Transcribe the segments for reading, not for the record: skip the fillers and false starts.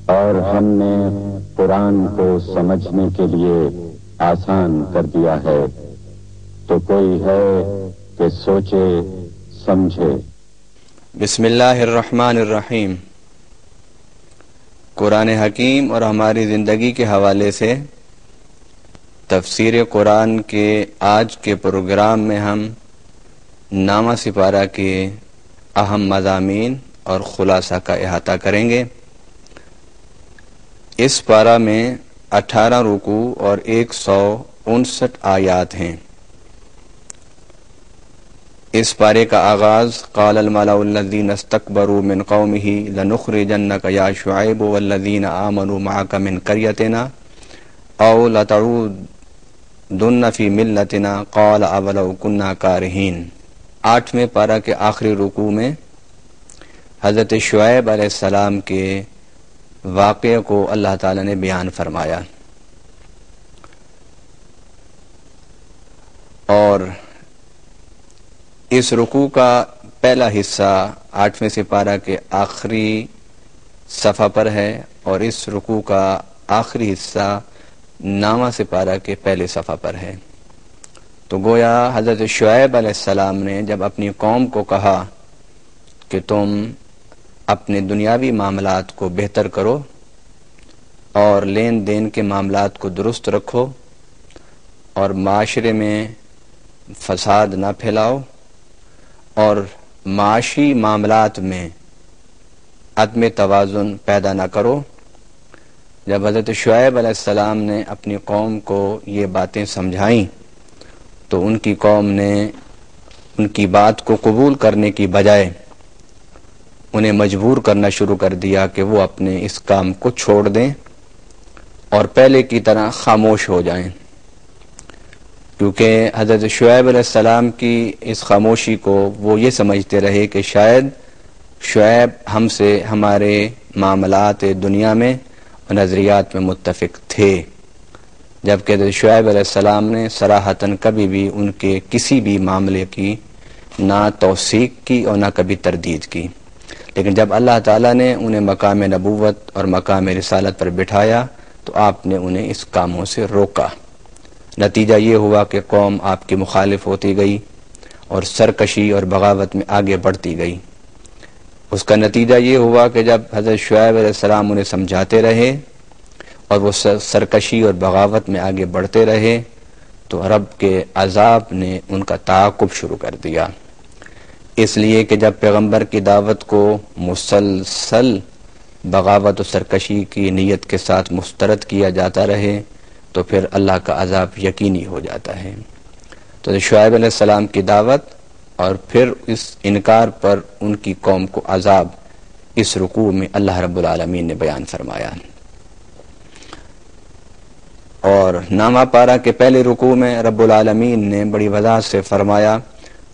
اور ہم نے قرآن کو سمجھنے کے لیے آسان کر دیا ہے، تو کوئی ہے کہ سوچے سمجھے۔ بسم اللہ الرحمن الرحیم۔ قرآن حکیم اور ہماری زندگی کے حوالے سے تفسیر قرآن کے آج کے پروگرام میں ہم نامہ سپارہ کے اہم مضامین اور خلاصہ کا احاطہ کریں گے۔ اس پارہ میں 18 رکوع اور 159 آیات ہیں۔ اس پارے کا آغاز قال الملأ الذین استکبروا من قومہ لنخرجنک یا شعیب والذین آمنوا معک من قریتنا او لتعودن فی ملتنا قال اولو کنا کارہین۔ 8ویں پارہ کے آخری رکوع میں حضرت شعیب علیہ السلام کے واقعے کو اللہ تعالی نے بیان فرمایا، اور اس رکوع کا پہلا حصہ 8ویں سپارہ کے آخری صفحہ پر ہے، اور اس رکوع کا آخری حصہ نامہ سپارہ کے پہلے صفحہ پر ہے۔ تو گویا حضرت شعیب علیہ السلام نے جب اپنی قوم کو کہا کہ تم اپنے دنیاوی معاملات کو بہتر کرو اور لین دین کے معاملات کو درست رکھو اور معاشرے میں فساد نہ پھیلاؤ اور معاشی معاملات میں عدم توازن پیدا نہ کرو، جب حضرت شعیب علیہ السلام نے اپنی قوم کو یہ باتیں سمجھائیں تو ان کی قوم نے ان کی بات کو قبول کرنے کی بجائے انہیں مجبور کرنا شروع کر دیا کہ وہ اپنے اس کام کو چھوڑ دیں اور پہلے کی طرح خاموش ہو جائیں، کیونکہ حضرت شعیب علیہ السلام کی اس خاموشی کو وہ یہ سمجھتے رہے کہ شاید شعیب ہم سے ہمارے معاملات دنیا میں اور نظریات میں متفق تھے، جبکہ حضرت شعیب علیہ السلام نے صراحتاً کبھی بھی ان کے کسی بھی معاملے کی نہ توثیق کی اور نہ کبھی تردید کی۔ لیکن جب اللہ تعالیٰ نے انہیں مقام نبوت اور مقام رسالت پر بٹھایا تو آپ نے انہیں اس کاموں سے روکا۔ نتیجہ یہ ہوا کہ قوم آپ کی مخالف ہوتی گئی اور سرکشی اور بغاوت میں آگے بڑھتی گئی۔ اس کا نتیجہ یہ ہوا کہ جب حضرت شعیب علیہ السلام انہیں سمجھاتے رہے اور وہ سرکشی اور بغاوت میں آگے بڑھتے رہے تو رب کے عذاب نے ان کا تعاقب شروع کر دیا، اس لیے کہ جب پیغمبر کی دعوت کو مسلسل بغاوت و سرکشی کی نیت کے ساتھ مسترد کیا جاتا رہے تو پھر اللہ کا عذاب یقینی ہو جاتا ہے۔ تو شعیب علیہ السلام کی دعوت اور پھر اس انکار پر ان کی قوم کو عذاب اس رکوع میں اللہ رب العالمین نے بیان فرمایا۔ اور نامہ پارہ کے پہلے رکوع میں رب العالمین نے بڑی وضاحت سے فرمایا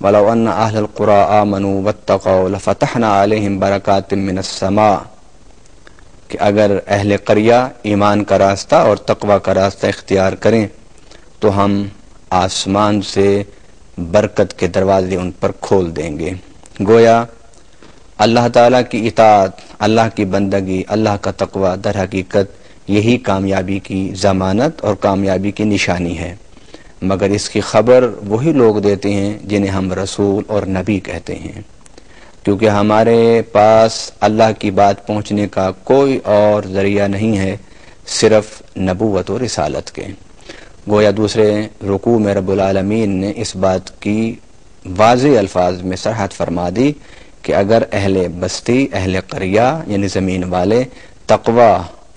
وَلَوْ أَنَّ أَهْلَ الْقُرَىٰ آمَنُوا وَاتَّقَوْا لَفَتَحْنَا عَلَيْهِمْ بَرَكَاتٍ مِّنَ السَّمَاءِ، کہ اگر اہل قریہ ایمان کا راستہ اور تقوی کا راستہ اختیار کریں تو ہم آسمان سے برکت کے دروازے ان پر کھول دیں گے۔ گویا اللہ تعالیٰ کی اطاعت، اللہ کی بندگی، اللہ کا تقوی در حقیقت یہی کامیابی کی ضمانت اور کامیابی کی نشانی ہے، مگر اس کی خبر وہی لوگ دیتے ہیں جنہیں ہم رسول اور نبی کہتے ہیں، کیونکہ ہمارے پاس اللہ کی بات پہنچنے کا کوئی اور ذریعہ نہیں ہے صرف نبوت و رسالت کے۔ گویا دوسرے رکوع میں رب العالمین نے اس بات کی واضح الفاظ میں صراحت فرما دی کہ اگر اہل بستی، اہل قریہ یعنی زمین والے تقوی،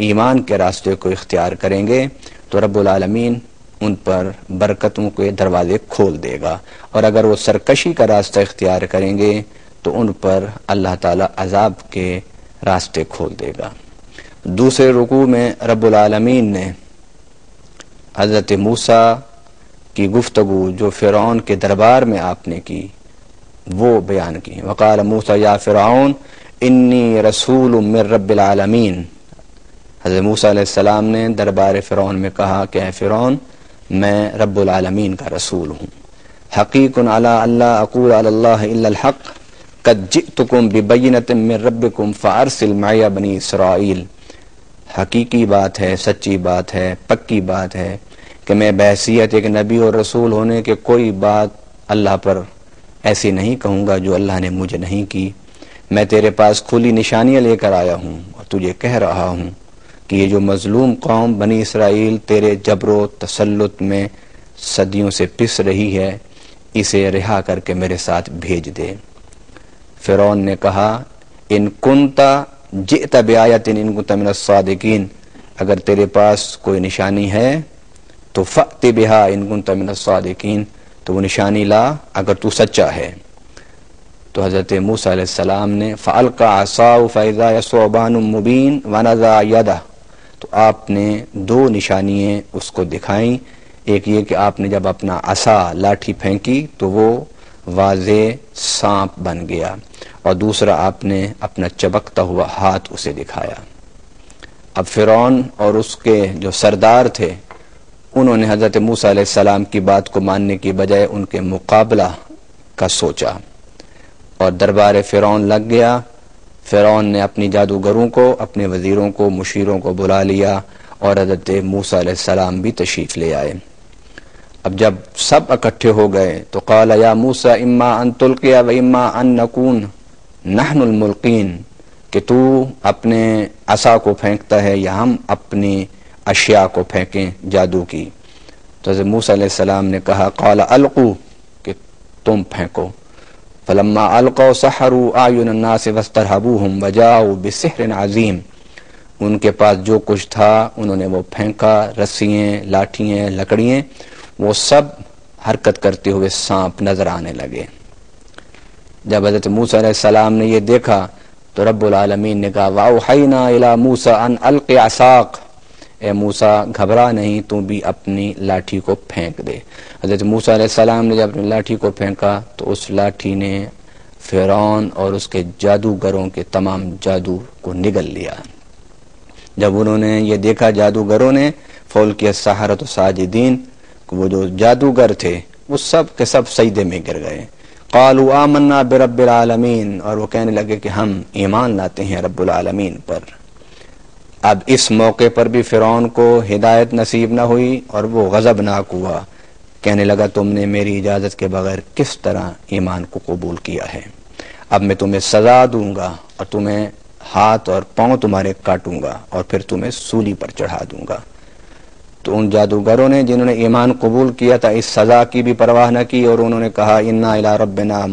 ایمان کے راستے کو اختیار کریں گے تو رب العالمین ان پر برکتوں کے دروازے کھول دے گا، اور اگر وہ سرکشی کا راستہ اختیار کریں گے تو ان پر اللہ تعالی عذاب کے راستے کھول دے گا۔ دوسرے رکوع میں رب العالمین نے حضرت موسیٰ کی گفتگو جو فرعون کے دربار میں آپ نے کی وہ بیان کی۔ وقال موسیٰ یا فرعون انی رسول من رب العالمین، حضرت موسیٰ علیہ السلام نے دربار فرعون میں کہا کہ اے فرعون، میں رب العالمین کا رسول ہوں، حقیق علی اللہ اقول علی اللہ الا الحق قد جئتکم ببینۃ من ربکم فارسل معی بنی اسرائیل، حقیقی بات ہے، سچی بات ہے، پکی بات ہے کہ میں بحیثیت ایک نبی اور رسول ہونے کے کوئی بات اللہ پر ایسی نہیں کہوں گا جو اللہ نے مجھے نہیں کی۔ میں تیرے پاس کھلی نشانیاں لے کر آیا ہوں اور تجھے کہہ رہا ہوں کہ یہ جو مظلوم قوم بنی اسرائیل تیرے جبر و تسلط میں صدیوں سے پس رہی ہے، اسے رہا کر کے میرے ساتھ بھیج دے۔ فرعون نے کہا ان کنتا جئت بآیۃ ان کنت من الصادقین، اگر تیرے پاس کوئی نشانی ہے تو فأت بہا ان کنت من الصادقین، تو وہ نشانی لا اگر تو سچا ہے۔ تو حضرت موسیٰ علیہ السلام نے فألقى عصاه فإذا هي ثعبان مبین ونزع یدہ، تو آپ نے دو نشانیاں اس کو دکھائیں، ایک یہ کہ آپ نے جب اپنا عصا لاٹھی پھینکی تو وہ واضح سانپ بن گیا، اور دوسرا آپ نے اپنا چبکتا ہوا ہاتھ اسے دکھایا۔ اب فرعون اور اس کے جو سردار تھے انہوں نے حضرت موسیٰ علیہ السلام کی بات کو ماننے کی بجائے ان کے مقابلہ کا سوچا، اور دربار فرعون لگ گیا۔ فرعون نے اپنی جادوگروں کو، اپنے وزیروں کو، مشیروں کو بلا لیا، اور حضرت موسیٰ علیہ السلام بھی تشریف لے آئے۔ اب جب سب اکٹھے ہو گئے تو قال یا موسیٰ اما ان تلقی و اما ان نکون نحن الملقین، کہ تو اپنے عصا کو پھینکتا ہے یا ہم اپنی اشیاء کو پھینکیں جادو کی۔ تو حضرت موسیٰ علیہ السلام نے کہا قال القوا، کہ تم پھینکو۔ فلما القوا سحروا اعین الناس واسترهبوهم وجاءوا بسحر عظیم، ان کے پاس جو کچھ تھا انہوں نے وہ پھینکا، رسیاں، لاٹھیاں، لکڑیاں، وہ سب حرکت کرتے ہوئے سانپ نظر آنے لگے۔ جب حضرت موسیٰ علیہ السلام نے یہ دیکھا تو رب العالمین نے کہا وَأَوْحَيْنَا إِلَى مُوسَىٰ أَنْ أَلْقِ عَصَاكَ، اے موسیٰ گھبرا نہیں، تو بھی اپنی لاٹھی کو پھینک دے۔ حضرت موسیٰ علیہ السلام نے جب اپنی لاٹھی کو پھینکا تو اس لاٹھی نے فرعون اور اس کے جادوگروں کے تمام جادو کو نگل لیا۔ جب انہوں نے یہ دیکھا جادوگروں نے فَأُلْقِيَ السَّحَرَةُ ساجدین، وہ جو جادوگر تھے وہ سب کے سب سجدے میں گر گئے۔ قالوا آمنا برب العالمین، اور وہ کہنے لگے کہ ہم ایمان لاتے ہیں رب العالمین پر۔ اب اس موقع پر بھی فرعون کو ہدایت نصیب نہ ہوئی اور وہ غضبناک ہوا، کہنے لگا تم نے میری اجازت کے بغیر کس طرح ایمان کو قبول کیا ہے، اب میں تمہیں سزا دوں گا اور تمہیں ہاتھ اور پاؤں تمہارے کاٹوں گا اور پھر تمہیں سولی پر چڑھا دوں گا۔ تو ان جادوگروں نے جنہوں نے ایمان قبول کیا تھا اس سزا کی بھی پرواہ نہ کی، اور انہوں نے کہا انا الی ربنا